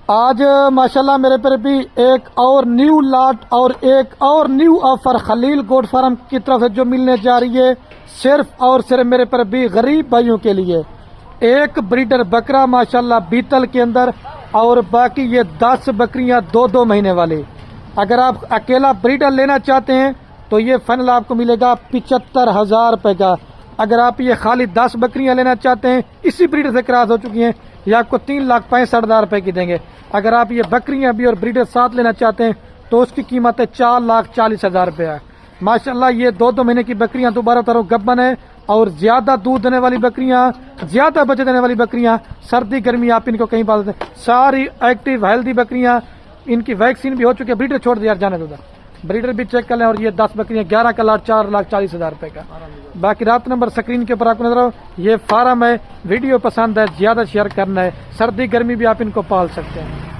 آج ماشاءاللہ میرے پر بھی ایک اور نیو لاٹ اور ایک اور نیو آفر خلیل گوٹ فارم کی طرف سے جو ملنے جا رہی ہے صرف اور صرف میرے پر بھی غریب بھائیوں کے لیے. ایک بریڈر بکرا ماشاءاللہ بیتل کے اندر اور باقی یہ 10 بکریاں 2 مہینے والی. اگر آپ اکیلا بریڈر لینا چاہتے ہیں تو یہ فائنل آپ کو ملے گا 75,000 روپے کا. اگر آپ یہ خالی 10 بکریاں لینا چاہتے ہیں اسی بریڈر سے کراس ہو چکی ہیں یہ آپ کو 3,65,000 روپے کی دیں گے. اگر آپ یہ بکریاں بھی اور بریڈر ساتھ لینا چاہتے ہیں تو اس کی قیمت ہے 4,40,000 روپے ہے. ماشاءاللہ یہ 2 مہینے کی بکریاں دوبارہ ترو گبن ہے اور زیادہ دودھ دینے والی بکریاں زیادہ بچے دینے والی بکریاں سردی گرمی آپ ان کو کہیں پال سکتے ہیں. ساری ایکٹیو ہیلدی بکریاں ان کی ویکسین بھی ہو چکی ہے. بریڈر چھوڑ دیا جانے دو بریڈر بھی چیک کر لیں. اور یہ 10 بکریاں 11 کا لاٹ 4,40,000 روپے کا. باقی رات نمبر اسکرین کے اوپر آپ کو نظر ہو. یہ فارم ہے. ویڈیو پسند ہے زیادہ شیئر کرنا ہے. سردی گرمی بھی آپ ان کو پال سکتے ہیں.